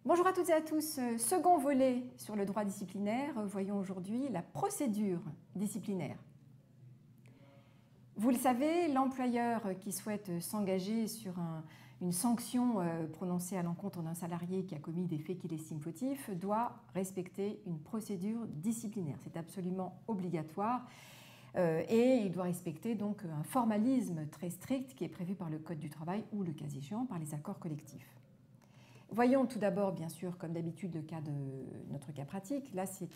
Bonjour à toutes et à tous. Second volet sur le droit disciplinaire. Voyons aujourd'hui la procédure disciplinaire. Vous le savez, l'employeur qui souhaite s'engager sur une sanction prononcée à l'encontre d'un salarié qui a commis des faits qu'il estime fautifs doit respecter une procédure disciplinaire. C'est absolument obligatoire. Et il doit respecter donc un formalisme très strict qui est prévu par le Code du travail ou, le cas échéant, par les accords collectifs. Voyons tout d'abord, bien sûr, comme d'habitude, le cas de notre cas pratique. Là, c'est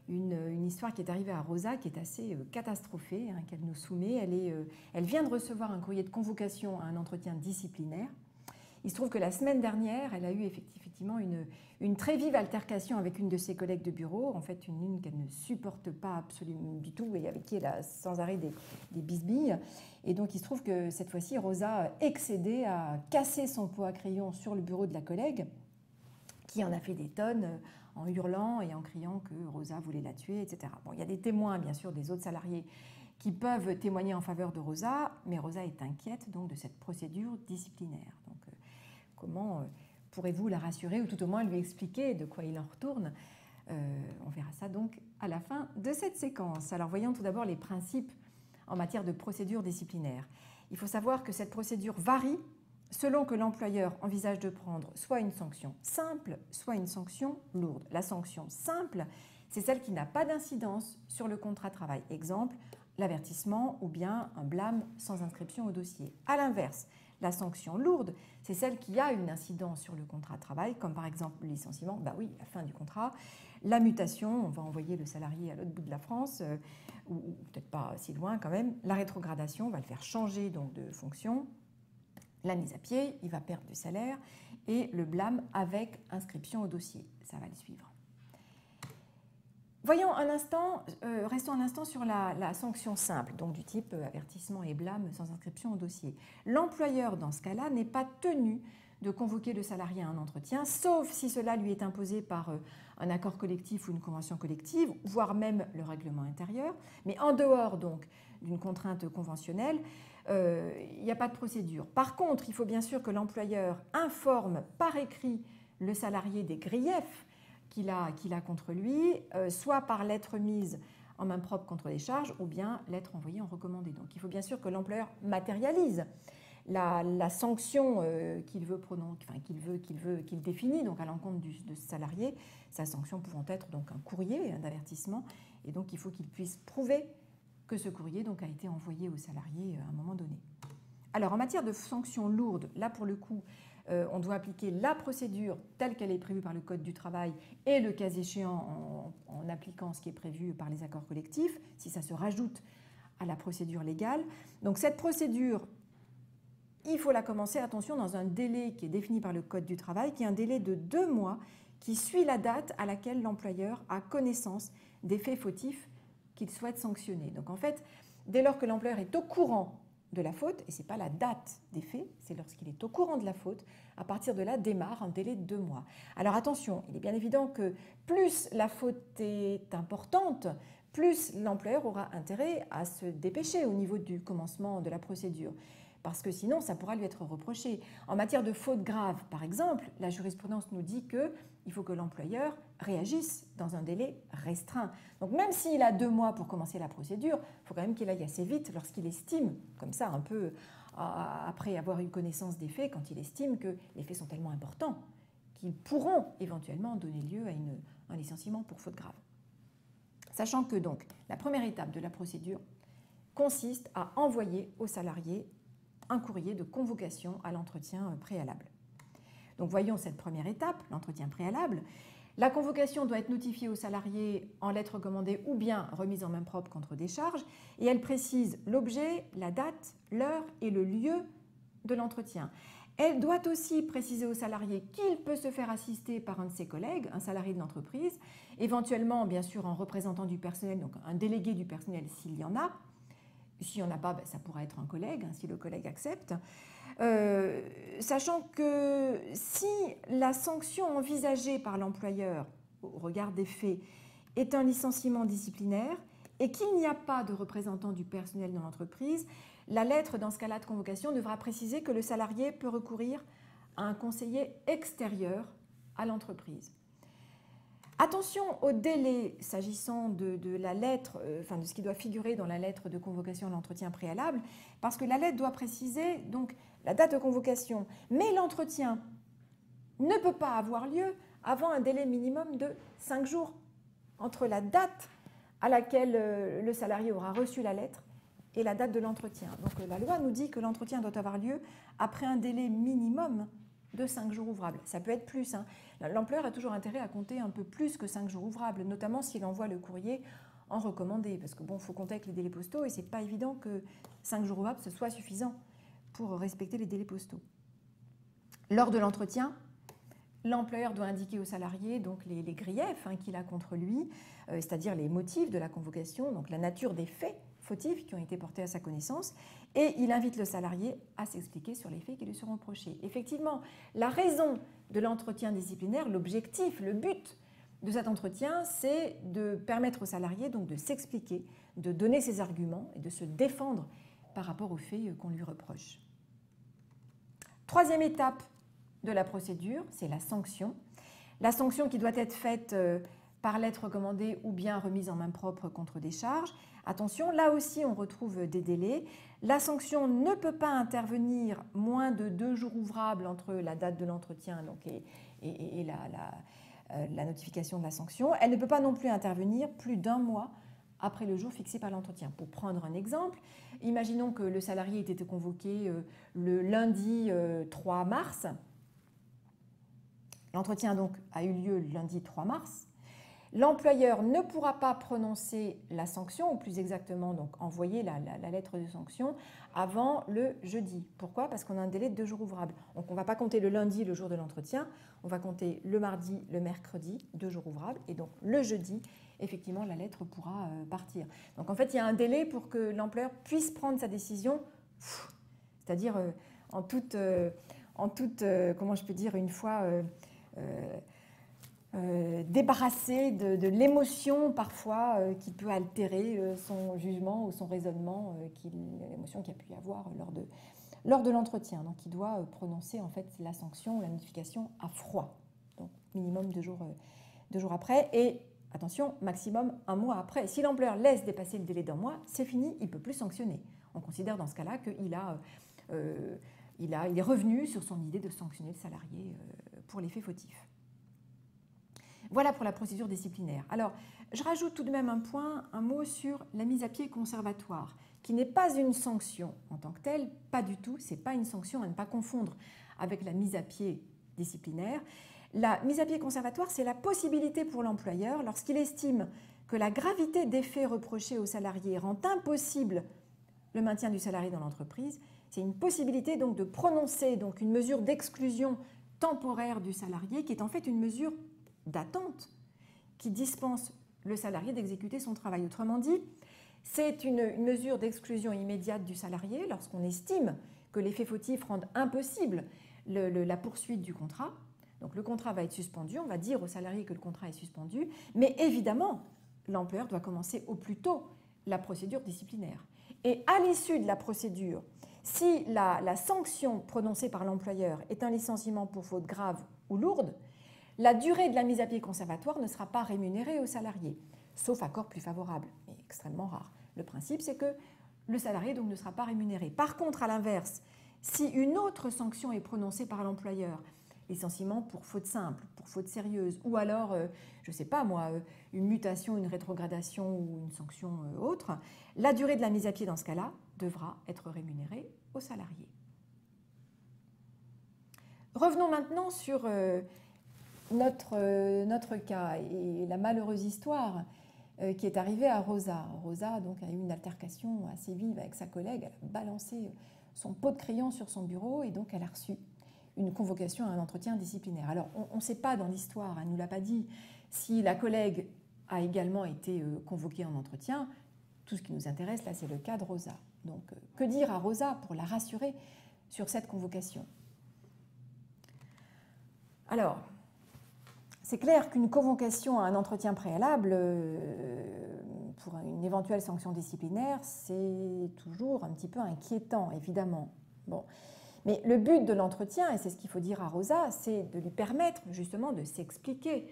une histoire qui est arrivée à Rosa, qui est assez catastrophée, qu'elle nous soumet. Elle vient de recevoir un courrier de convocation à un entretien disciplinaire. Il se trouve que la semaine dernière, elle a eu effectivement une très vive altercation avec une de ses collègues de bureau, en fait une qu'elle ne supporte pas absolument du tout et avec qui elle a sans arrêt des bisbilles. Et donc il se trouve que cette fois-ci, Rosa, excédée, a cassé son pot à crayon sur le bureau de la collègue, qui en a fait des tonnes en hurlant et en criant que Rosa voulait la tuer, etc. Bon, il y a des témoins, bien sûr, des autres salariés qui peuvent témoigner en faveur de Rosa, mais Rosa est inquiète donc de cette procédure disciplinaire. Donc, comment pourrez-vous la rassurer ou tout au moins lui expliquer de quoi il en retourne? On verra ça donc à la fin de cette séquence. Alors voyons tout d'abord les principes en matière de procédure disciplinaire. Il faut savoir que cette procédure varie selon que l'employeur envisage de prendre soit une sanction simple, soit une sanction lourde. La sanction simple, c'est celle qui n'a pas d'incidence sur le contrat de travail. Exemple, l'avertissement ou bien un blâme sans inscription au dossier. À l'inverse, la sanction lourde, c'est celle qui a une incidence sur le contrat de travail, comme par exemple le licenciement, bah oui, la fin du contrat, la mutation, on va envoyer le salarié à l'autre bout de la France, ou peut-être pas si loin quand même, la rétrogradation, on va le faire changer donc de fonction, la mise à pied, il va perdre du salaire, et le blâme avec inscription au dossier, ça va le suivre. Voyons un instant, restons un instant sur la sanction simple, donc du type avertissement et blâme sans inscription au dossier. L'employeur, dans ce cas-là, n'est pas tenu de convoquer le salarié à un entretien, sauf si cela lui est imposé par un accord collectif ou une convention collective, voire même le règlement intérieur. Mais en dehors donc d'une contrainte conventionnelle, il n'y a pas de procédure. Par contre, il faut bien sûr que l'employeur informe par écrit le salarié des griefs qu'il a contre lui, soit par lettre mise en main propre contre des charges, ou bien lettre envoyée en recommandé. Donc il faut bien sûr que l'employeur matérialise la sanction qu'il définit donc à l'encontre de ce salarié, sa sanction pouvant être donc un courrier d'avertissement, et donc il faut qu'il puisse prouver que ce courrier donc a été envoyé au salarié à un moment donné. Alors en matière de sanctions lourdes, là pour le coup, on doit appliquer la procédure telle qu'elle est prévue par le Code du travail et le cas échéant en appliquant ce qui est prévu par les accords collectifs, si ça se rajoute à la procédure légale. Donc cette procédure, il faut la commencer, attention, dans un délai qui est défini par le Code du travail, qui est un délai de 2 mois qui suit la date à laquelle l'employeur a connaissance des faits fautifs qu'il souhaite sanctionner. Donc en fait, dès lors que l'employeur est au courant de la faute, et ce n'est pas la date des faits, c'est lorsqu'il est au courant de la faute, à partir de là démarre un délai de 2 mois. Alors attention, il est bien évident que plus la faute est importante, plus l'employeur aura intérêt à se dépêcher au niveau du commencement de la procédure, parce que sinon ça pourra lui être reproché. En matière de faute grave, par exemple, la jurisprudence nous dit qu'il faut que l'employeur réagisse dans un délai restreint. Donc même s'il a 2 mois pour commencer la procédure, il faut quand même qu'il aille assez vite lorsqu'il estime, comme ça un peu après avoir eu connaissance des faits, quand il estime que les faits sont tellement importants qu'ils pourront éventuellement donner lieu à un licenciement pour faute grave. Sachant que donc la première étape de la procédure consiste à envoyer au salarié un courrier de convocation à l'entretien préalable. Donc voyons cette première étape, l'entretien préalable. La convocation doit être notifiée au salarié en lettre recommandée ou bien remise en main propre contre décharge, et elle précise l'objet, la date, l'heure et le lieu de l'entretien. Elle doit aussi préciser au salarié qu'il peut se faire assister par un de ses collègues, un salarié de l'entreprise, éventuellement bien sûr un représentant du personnel, donc un délégué du personnel s'il y en a. S'il n'y en a pas, ça pourra être un collègue, si le collègue accepte. Sachant que si la sanction envisagée par l'employeur au regard des faits est un licenciement disciplinaire et qu'il n'y a pas de représentant du personnel dans l'entreprise, la lettre dans ce cas-là de convocation devra préciser que le salarié peut recourir à un conseiller extérieur à l'entreprise. Attention au délai s'agissant de la lettre, de ce qui doit figurer dans la lettre de convocation à l'entretien préalable, parce que la lettre doit préciser donc la date de convocation, mais l'entretien ne peut pas avoir lieu avant un délai minimum de 5 jours entre la date à laquelle le salarié aura reçu la lettre et la date de l'entretien. Donc la loi nous dit que l'entretien doit avoir lieu après un délai minimum de 5 jours ouvrables. Ça peut être plus. L'employeur a toujours intérêt à compter un peu plus que 5 jours ouvrables, notamment s'il envoie le courrier en recommandé, parce que bon, il faut compter avec les délais postaux et ce n'est pas évident que 5 jours ouvrables ce soit suffisant pour respecter les délais postaux. Lors de l'entretien, l'employeur doit indiquer au salarié donc les griefs qu'il a contre lui, c'est-à-dire les motifs de la convocation, donc la nature des faits fautifs qui ont été portés à sa connaissance, et il invite le salarié à s'expliquer sur les faits qui lui seront reprochés. Effectivement, la raison de l'entretien disciplinaire, l'objectif, le but de cet entretien, c'est de permettre au salarié donc de s'expliquer, de donner ses arguments et de se défendre par rapport aux faits qu'on lui reproche. Troisième étape de la procédure, c'est la sanction. La sanction qui doit être faite par lettre recommandée ou bien remise en main propre contre décharge. Attention, là aussi on retrouve des délais. La sanction ne peut pas intervenir moins de 2 jours ouvrables entre la date de l'entretien et la notification de la sanction. Elle ne peut pas non plus intervenir plus d'1 mois après le jour fixé par l'entretien. Pour prendre un exemple, imaginons que le salarié ait été convoqué le lundi 3 mars. L'entretien donc a eu lieu le lundi 3 mars. L'employeur ne pourra pas prononcer la sanction, ou plus exactement donc envoyer la lettre de sanction avant le jeudi. Pourquoi? Parce qu'on a un délai de 2 jours ouvrables. Donc on ne va pas compter le lundi, le jour de l'entretien, on va compter le mardi, le mercredi, 2 jours ouvrables, et donc le jeudi, effectivement, la lettre pourra partir. Donc en fait, il y a un délai pour que l'employeur puisse prendre sa décision, c'est-à-dire en toute, comment je peux dire, une fois débarrassé de l'émotion parfois qui peut altérer son jugement ou son raisonnement, l'émotion qu'il a pu y avoir lors de l'entretien. Donc il doit prononcer en fait la sanction ou la notification à froid, donc minimum 2 jours après, et attention, maximum 1 mois après. Si l'employeur laisse dépasser le délai d'1 mois, c'est fini, il ne peut plus sanctionner. On considère dans ce cas-là qu'il est revenu sur son idée de sanctionner le salarié pour les faits fautifs. Voilà pour la procédure disciplinaire. Alors, je rajoute tout de même un mot sur la mise à pied conservatoire, qui n'est pas une sanction en tant que telle, pas du tout, ce n'est pas une sanction à ne pas confondre avec la mise à pied disciplinaire. La mise à pied conservatoire, c'est la possibilité pour l'employeur, lorsqu'il estime que la gravité des faits reprochés au salarié rend impossible le maintien du salarié dans l'entreprise, c'est une possibilité donc de prononcer donc une mesure d'exclusion temporaire du salarié, qui est en fait une mesure d'attente qui dispense le salarié d'exécuter son travail. Autrement dit, c'est une mesure d'exclusion immédiate du salarié lorsqu'on estime que les faits fautifs rendent impossible la poursuite du contrat. Donc le contrat va être suspendu, on va dire au salarié que le contrat est suspendu, mais évidemment, l'employeur doit commencer au plus tôt la procédure disciplinaire. Et à l'issue de la procédure, si la sanction prononcée par l'employeur est un licenciement pour faute grave ou lourde, la durée de la mise à pied conservatoire ne sera pas rémunérée au salarié, sauf accord plus favorable, mais extrêmement rare. Le principe, c'est que le salarié donc, ne sera pas rémunéré. Par contre, à l'inverse, si une autre sanction est prononcée par l'employeur, licenciement pour faute simple, pour faute sérieuse, ou alors, je ne sais pas moi, une mutation, une rétrogradation ou une sanction autre, la durée de la mise à pied dans ce cas-là devra être rémunérée au salarié. Revenons maintenant sur notre cas et la malheureuse histoire qui est arrivée à Rosa. Rosa donc, a eu une altercation assez vive avec sa collègue, elle a balancé son pot de crayon sur son bureau et donc elle a reçu une convocation à un entretien disciplinaire. Alors on ne sait pas dans l'histoire, elle ne nous l'a pas dit, si la collègue a également été convoquée en entretien. Tout ce qui nous intéresse là, c'est le cas de Rosa. Donc que dire à Rosa pour la rassurer sur cette convocation? Alors, c'est clair qu'une convocation à un entretien préalable pour une éventuelle sanction disciplinaire, c'est toujours un petit peu inquiétant, évidemment. Bon. Mais le but de l'entretien, et c'est ce qu'il faut dire à Rosa, c'est de lui permettre justement de s'expliquer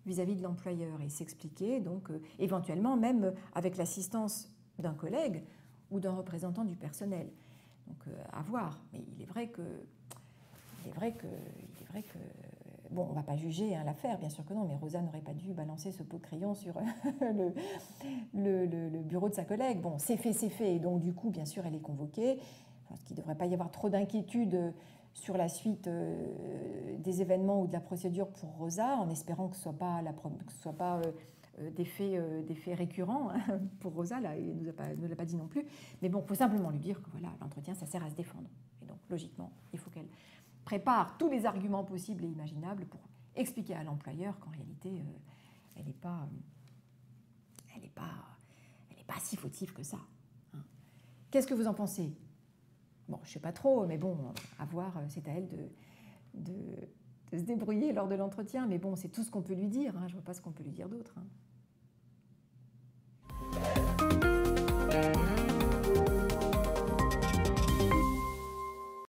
vis-à-vis de l'employeur et s'expliquer donc éventuellement même avec l'assistance d'un collègue ou d'un représentant du personnel. Donc à voir. Mais il est vrai que bon, on ne va pas juger l'affaire, bien sûr que non, mais Rosa n'aurait pas dû balancer ce pot de crayon sur le bureau de sa collègue. Bon, c'est fait, et donc du coup, bien sûr, elle est convoquée. Je pense qu'il ne devrait pas y avoir trop d'inquiétude sur la suite des événements ou de la procédure pour Rosa, en espérant que ce ne soit pas des faits récurrents pour Rosa, là, il ne l'a pas dit non plus. Mais bon, il faut simplement lui dire que voilà, l'entretien, ça sert à se défendre. Et donc, logiquement, il faut qu'elle prépare tous les arguments possibles et imaginables pour expliquer à l'employeur qu'en réalité, elle n'est pas si fautive que ça. Qu'est-ce que vous en pensez? Bon, je ne sais pas trop, mais bon, à voir, c'est à elle de se débrouiller lors de l'entretien. Mais bon, c'est tout ce qu'on peut lui dire. Je ne vois pas ce qu'on peut lui dire d'autre.